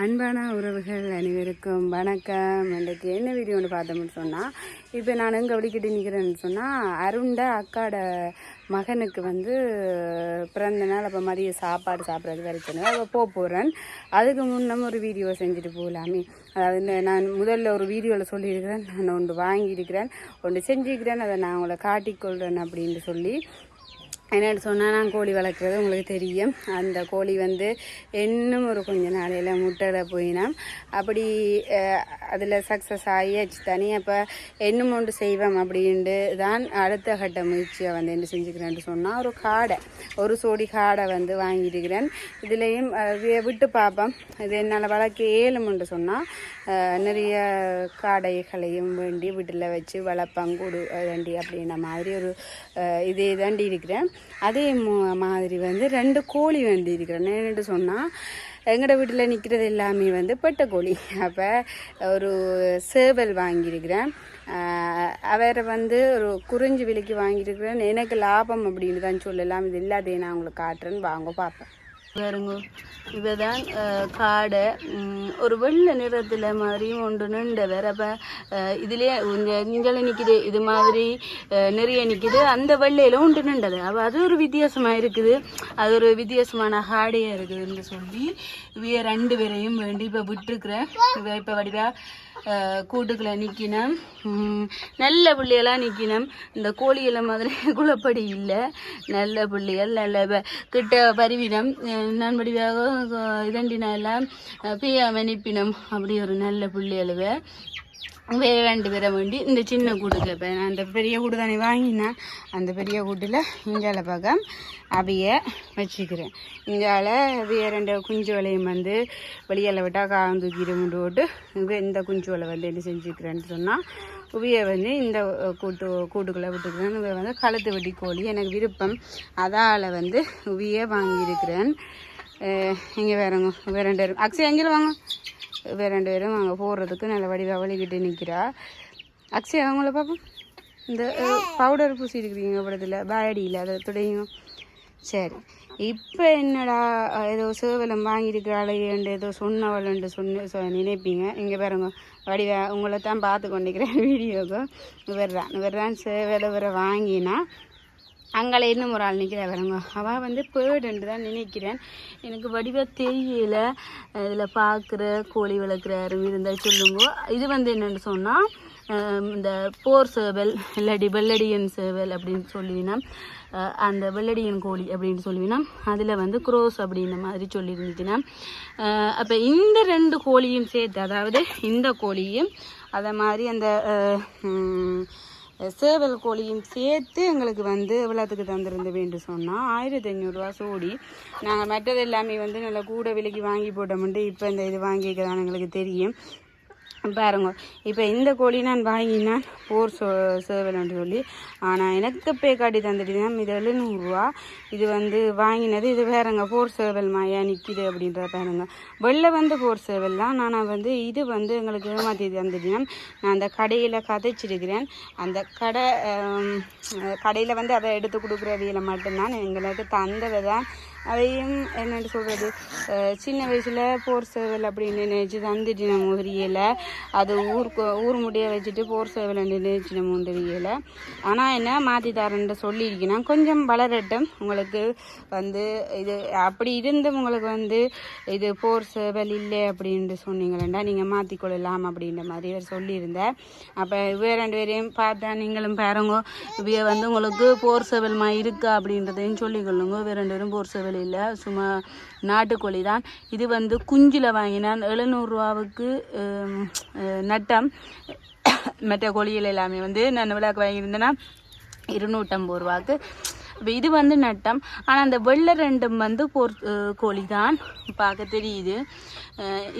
அன்பான உறவுகள் அனைவருக்கும் வணக்கம். இன்றைக்கு என்ன வீடியோன்னு பார்த்தோம்னு சொன்னால், இப்போ நான் எங்கே வலிக்கிட்டு நிற்கிறேன்னு சொன்னால், அருண்ட அக்காட மகனுக்கு பிறந்த நாள். அப்போ மதிய சாப்பாடு சாப்பிட்றது வரைக்கும் அப்போ போகிறேன். அதுக்கு முன்னே ஒரு வீடியோ செஞ்சுட்டு போகலாமே. அதாவது நான் முதல்ல ஒரு வீடியோவில் சொல்லியிருக்கிறேன், நான் ஒன்று வாங்கியிருக்கிறேன், ஒன்று செஞ்சுக்கிறேன், அதை நான் உங்களை காட்டிக்கொள்கிறேன் அப்படின்னு சொல்லி. என்னென்னு சொன்னால், நான் கோழி வளர்க்குறது உங்களுக்கு தெரியும். அந்த கோழி இன்னும் ஒரு கொஞ்ச நாளையில் முட்டையிட போயினா அப்படி அதில் சக்ஸஸ் ஆகியாச்சு தனி. அப்போ இன்னும் ஒன்று செய்வோம் அப்படின்ட்டு தான் அடுத்த கட்ட முயற்சியை என்ன செஞ்சுக்கிறேன்னு சொன்னால், ஒரு சோடி காடை வாங்கியிருக்கிறேன். இதுலேயும் விட்டு பார்ப்போம். இது என்னால் வளர்க்க ஏழும்னு சொன்னால் நிறைய காடைகளையும் வேண்டி வீட்டில் வச்சு வளர்ப்பாங்கூடு வேண்டி அப்படின்ற மாதிரி ஒரு இதே தாண்டி இருக்கிறேன். அதே மாதிரி 2 கோழி வேண்டி இருக்கிறேன். என்னென்னு சொன்னால், எங்களோட வீட்டில் நிற்கிறது எல்லாமே பெட்டை கோழி. அப்போ ஒரு சேவல் வாங்கியிருக்கிறேன். வேறு ஒரு குறிஞ்சி விலைக்கு வாங்கியிருக்கிறேன். எனக்கு லாபம் அப்படின்னு தான் சொல்லலாம். இது எல்லாத்தையும் நான் உங்களுக்கு காட்டுறேன்னு வாங்க பார்ப்பேன். பாருங்க, இவதான் காடை. ஒரு வெள்ளை நிறத்தில் மாதிரியும் ஒன்று நின்று வேற. அப்போ இதுலேயே இங்கே நிற்கிது, இது மாதிரி நிறைய நிற்கிது. அந்த வெள்ளையில் ஒன்று நின்றது. அப்போ அது ஒரு வித்தியாசமாக இருக்குது. அது ஒரு வித்தியாசமான காடையாக இருக்குதுன்னு சொல்லி இவைய 2 பேரையும் வேண்டி இப்போ விட்டுருக்குறேன். இவ இப்போ வடிவா கூட்டுக்குள்ளே நிற்கினோம். நல்ல பிள்ளையெல்லாம் நிற்கினோம். இந்த கோழிகளை மாதிரி குளப்படி இல்லை. நல்ல பிள்ளைகள் நல்ல கிட்ட பருவினம். நான் வடிவாக இதண்டினாலாம் பியாம நிற்பினம். அப்படி ஒரு நல்ல பிள்ளைகளுவ வேறு 2 பேரை வேண்டி இந்த சின்ன கூட்டுக்குள்ள இப்போ நான் அந்த பெரிய கூட்டு தானே வாங்கினேன். அந்த பெரிய கூட்டில் இங்கால பக்கம் அவைய வச்சுக்கிறேன். இங்கால அவைய 2 குஞ்சுவலையும் வெளியால் விட்டால் காலம் தூக்கிட்டு முண்டு போட்டு இந்த குஞ்சுவலை என்ன செஞ்சுக்கிறேன்னு சொன்னால், உவியை இந்த கூட்டுக்குள்ளே விட்டுக்கிறேன். இவை கழுத்து வெட்டி கோழி எனக்கு விருப்பம். அதால் உவியை வாங்கியிருக்கிறேன். இங்கே வேறங்க வேறு 2 பேரும் அக்ஷய் எங்கே வாங்க. வேறு 2 பேரும் அங்கே போடுறதுக்கு நல்ல வடிவாக வலிக்கிட்டு நிற்கிறா. அக்ஷய் அவங்கள பார்ப்போம். இந்த பவுடர் பூசி இருக்கிறீங்க படத்தில் பாயடியில் அதை துடையும். சரி, இப்போ என்னடா ஏதோ சேவலம் வாங்கியிருக்கிறாளேண்டு ஏதோ சொன்னவளண்டு நினைப்பீங்க. இங்கே பாருங்க, வடிவா உங்களை தான் பார்த்து கொண்டிருக்கிறேன் வீடியோக்கு. இவர்தான் சேவலை வேற வாங்கினா. அங்கே இன்னும் ஒரு ஆள் நிற்கிற வரங்க. அவள் பேடுன்னு தான் நினைக்கிறேன். எனக்கு வடிவாக தெரியல. இதில் பார்க்குற கோழி வளர்க்குற யாரும் இருந்தால் சொல்லுங்க. இது என்னென்னு சொன்னால், இந்த போர் சேவல் இல்லாட்டி வெள்ளடியன் சேவல் அப்படின்னு சொல்லுவினா, அந்த வெள்ளடியன் கோழி அப்படின்னு சொல்லுவினா, அதில் குரோஸ் அப்படின்ற மாதிரி சொல்லியிருந்துச்சுன்னா, அப்போ இந்த 2 கோழியும் சேர்த்து, அதாவது இந்த கோழியும் அதை மாதிரி அந்த சேவல் கோழியும் சேர்த்து எங்களுக்கு எவ்வளோத்துக்கு தந்திருந்து வேண்டும் சொன்னால் 1500 ரூபா சோடி. நாங்கள் மற்றது எல்லாமே நல்லா கூட விலைக்கு வாங்கி போட்டோம்ட்டு இப்போ இந்த இது வாங்கிக்கிறதான்னு எங்களுக்கு தெரியும். பாருங்க, இப்போ இந்த கோழி நான் வாங்கினேன் போர் சேவல்னு சொல்லி. ஆனால் எனக்கு பே காட்டி தந்துட்டு இது 700 ரூபா. இது வாங்கினது இது வேறங்க போர் சேவல் மாயா நிற்கிது அப்படின்ற பாருங்க. வெள்ளை போர் சேவல் தான். நான் இது எங்களுக்கு ஏமாற்றி தந்துட்டேன். நான் அந்த கடையில் கதைச்சிருக்கிறேன். அந்த கடையில் அதை எடுத்து கொடுக்குற வீலை மட்டும்தான் எங்களுக்கு தந்தவை தான். அதையும் என்னென்னு சொல்கிறது, சின்ன வயசில் போர் சேவல் அப்படின்னு நினைச்சு தந்துட்டு நம்ம தெரியல. அது ஊர் முடிய வச்சுட்டு போர் சேவல் நினைச்சு நம்ம தெரியல. ஆனால் என்ன மாற்றி தரேன்னு சொல்லியிருக்கேன். கொஞ்சம் வளரட்டும். உங்களுக்கு இது அப்படி இருந்தும் உங்களுக்கு இது போர் சேவல் இல்லை அப்படின்ட்டு சொன்னீங்களா, நீங்கள் மாற்றிக்கொள்ளலாம் அப்படின்ற மாதிரி அவர் சொல்லியிருந்தேன். அப்போ வேறு 2 பேரையும் பார்த்தா நீங்களும் பாருங்க. இவைய உங்களுக்கு போர் சேவல்மா இருக்கா அப்படின்றதையும் சொல்லிக்கொள்ளுங்க. வேறு 2 பேரும் போர் சேவல் இல்லை, சும்மா நாட்டுக்கோழி தான். இது குஞ்சில் வாங்கினான் 700 ரூபாவுக்கு நட்டம். மற்ற கோழிகள் எல்லாமே நான் விழாக்கு வாங்கியிருந்தேன்னா 250 ரூபாவுக்கு. இப்போ இது நட்டம். ஆனால் அந்த வெள்ளை 2 போர் கோழி தான் பார்க்க தெரியுது.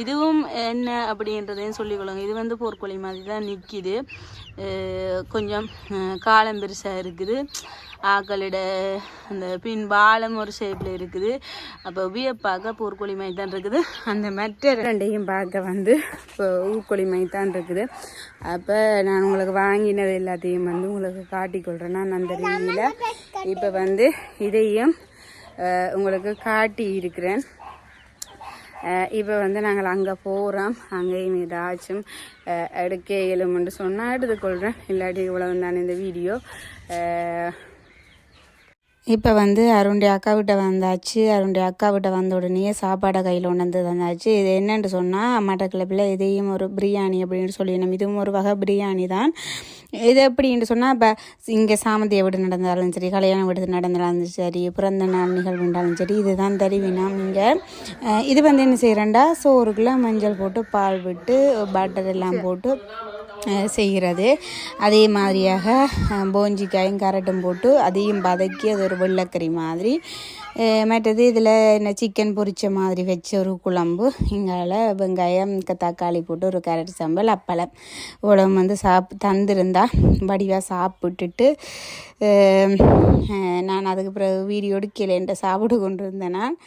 இதுவும் என்ன அப்படின்றதையும் சொல்லிக்கொள்ளுங்க. இது போர்க்கோழி மாதிரி தான் நிற்கிது. கொஞ்சம் காலம் பெருசாக இருக்குது. ஆக்களிட அந்த பின் பாலம் ஒரு ஷேப்பில் இருக்குது. அப்போ பார்க்க போர்க்கோழி மாதிரி தான் இருக்குது. அந்த மற்ற 2ஐயும் பார்க்க இப்போ ஊக்கோழி மாதிரி தான் இருக்குது. அப்போ நான் உங்களுக்கு வாங்கினது எல்லாத்தையும் உங்களுக்கு காட்டிக்கொள்கிறேன். நான் அந்த ரீதியில் இப்போ இதையும் உங்களுக்கு காட்டி இருக்கிறேன். இப்போ வந்து நாங்கள் அங்கே போகிறோம். அங்கேயும் ஏதாச்சும் எடுக்க இயலும்னு சொன்னால் எடுத்துக்கொள்கிறேன். இல்லாட்டி இவ்வளவு தான் இந்த வீடியோ. இப்போ வந்து அருண்டைய அக்கா விட்ட வந்தாச்சு. அருண்டைய அக்கா விட்ட வந்த உடனே சாப்பாடை கையில் கொண்டு வந்தாச்சு. இது என்னென்னு சொன்னால் மட்டக்களப்பில் இதையும் ஒரு பிரியாணி அப்படின்னு சொல்லிடணும். இதுவும் ஒரு வகை பிரியாணி தான். இது எப்படின்னு சொன்னால் இப்போ இங்கே சாமந்தியை வீடு நடந்தாலும் சரி, கல்யாணம் வீடு நடந்தாலும் சரி, பிறந்த நாள் நிகழ்வு இருந்தாலும் சரி, இதுதான் தருவினோம் இங்கே. இது வந்து என்ன செய்கிறேன்டா, சோறுக்குள்ளே மஞ்சள் போட்டு பால் விட்டு பட்டர் எல்லாம் போட்டு செய்கிறது. அதே மாதிரியாக போஞ்சிக்காயும் கரட்டும் போட்டு அதையும் வதக்கி அது ஒரு வெள்ளைக்கறி மாதிரி. மற்றது இதில் என்ன சிக்கன் பொரிச்ச மாதிரி வச்ச ஒரு குழம்பு, இங்கால வெங்காயம் தக்காளி போட்டு ஒரு கேரட் சம்பல், அப்பளம் இவ்வளவு வந்து தந்திருந்தா வடிவாக சாப்பிட்டுட்டு நான் அதுக்கு பிறகு வீடியோ எடுக்கலைன்ற சாப்பிட்டு கொண்டு இருந்தேன். நான்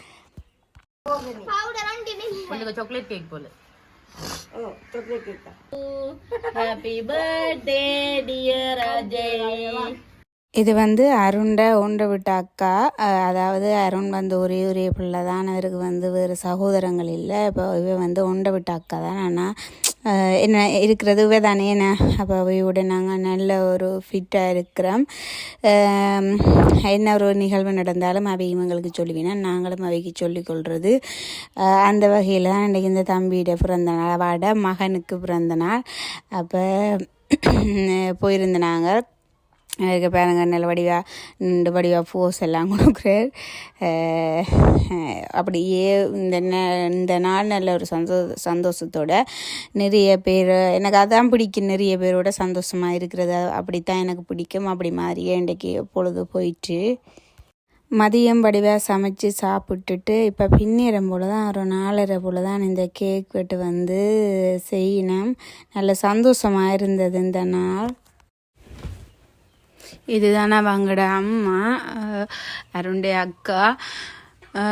சாக்லேட் கேக் போல. Happy birthday dear Ajay. இது வந்து அருண்ட ஒன்றை விட்ட அக்கா. அதாவது அருண் வந்து ஒரே பிள்ளை தான். அவருக்கு வந்து வேறு சகோதரங்கள் இல்லை. இப்போ இவ வந்து ஒன்றை விட்ட அக்கா தான். ஆனால் என்ன இருக்கிறது இவ தானே என்ன. அப்போ அவையோட நாங்கள் நல்ல ஒரு ஃபிட்டாக இருக்கிறோம். என்ன ஒரு நிகழ்வு நடந்தாலும் அவை இவங்களுக்கு சொல்லுவீனா, நாங்களும் அவைக்கு சொல்லிக்கொள்வது. அந்த வகையில் தான் இன்றைக்கி இந்த தம்பியோட பிறந்த நாள், அவட மகனுக்கு பிறந்த நாள். அப்போ போயிருந்த நாங்கள் அதுக்கு பாருங்க, நல்ல வடிவாக ஃபோர்ஸ் எல்லாம் கொடுக்குறார். அப்படியே இந்த நாள் நல்ல ஒரு சந்தோஷத்தோட நிறைய பேர், எனக்கு அதான் பிடிக்கும், நிறைய பேரோட சந்தோஷமாக இருக்கிறது அப்படித்தான் எனக்கு பிடிக்கும். அப்படி மாதிரியே இன்றைக்கி பொழுது போயிட்டு மதியம் வடிவாக சமைச்சு சாப்பிட்டுட்டு இப்போ பின்னிறம் போல் தான் ஒரு 4:30 போல் தான் இந்த கேக் வெட்டு வந்து செய்யணும். நல்ல சந்தோஷமாக இருந்தது இந்த நாள். இதுதானே அவங்களோட அம்மா, அருண்டைய அக்கா.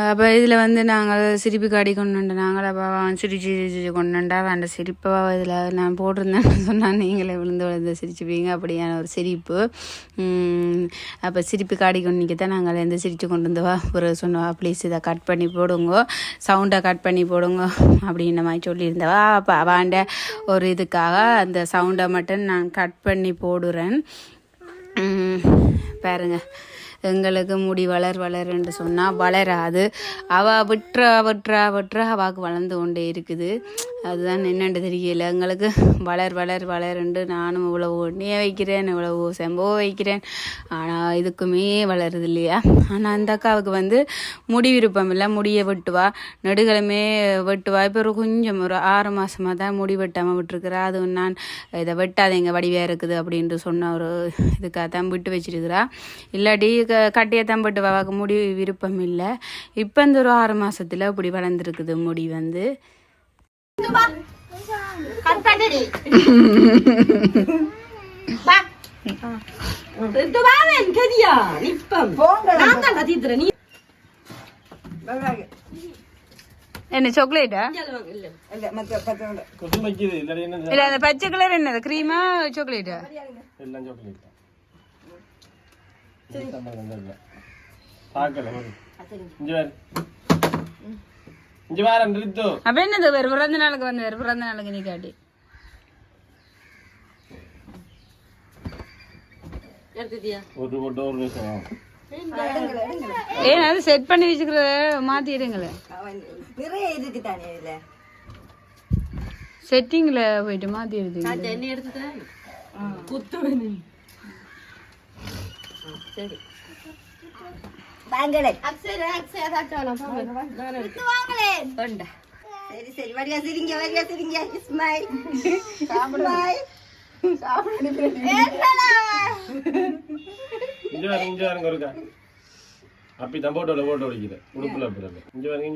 அப்போ இதில் வந்து நாங்கள் சிரிப்பு காடி கொண்டு நாங்கள் அப்போ சிரிச்சு கொண்டுண்டா அந்த சிரிப்பை இதில் நான் போட்டிருந்தேன்னு சொன்னால் நீங்களே விழுந்து சிரிச்சுப்பீங்க. அப்படியான ஒரு சிரிப்பு. அப்போ சிரிப்பு காடி கொண்டு தான் நாங்கள் எந்த சிரித்து கொண்டு வந்தவா ஒரு சொன்னவா, ப்ளீஸ் இதை கட் பண்ணி போடுங்க, சவுண்டை கட் பண்ணி போடுங்க அப்படின்ற மாதிரி சொல்லியிருந்தவா. அப்போ அவாண்ட ஒரு இதுக்காக அந்த சவுண்டை மட்டும் நான் கட் பண்ணி போடுறேன். பாருங்க, எங்களுக்கு முடி வளருன்னு சொன்னால் வளராது. அவள் விட்டுறா அவாவுக்கு வளர்ந்து கொண்டே இருக்குது. அதுதான் என்னென்று தெரியல. எங்களுக்கு வளருண்டு நானும் இவ்வளவு எண்ணெயை வைக்கிறேன், இவ்வளவு செம்போ வைக்கிறேன், ஆனால் இதுக்குமே வளருது இல்லையா. ஆனால் அந்த அக்காவுக்கு வந்து முடி விருப்பம் இல்லை, முடியை வெட்டுவா, நெடுகளுமே வெட்டுவா. இப்போ கொஞ்சம் ஒரு 6 மாதமாக தான் முடி வெட்டாமல் விட்டுருக்குறா. அது நான் இதை வெட்டாதீங்க வடிவாக இருக்குது அப்படின்ட்டு சொன்ன ஒரு இதுக்காக தான் விட்டு வச்சிருக்கிறா. இல்லாட்டி கட்டையை தான் வெட்டுவாக்கு முடி விருப்பம் இல்லை. இப்போ இந்த ஒரு 6 மாதத்தில் இப்படி வளர்ந்துருக்குது முடி வந்து. என்ன சாக்லேட்டா இல்ல அந்த பச்சை கலர் என்னது, கிரீமா சாக்லேட்டா? அப்ப என்னது வேறு பிறந்த நாளுக்கு வந்து வேறு பிறந்த நாளுக்கு நீ காட்டி ஏன் அது செட் பண்ணி வச்சுக்கிற மாத்திடுங்களே. செட்டிங்ல போயிட்டு மாத்தி எடுத்து சரி சரி வரியா சிரிங்க இஸ்மாயில் அப்படி தான் போட்டோ அடிக்குது உடுப்புல இங்க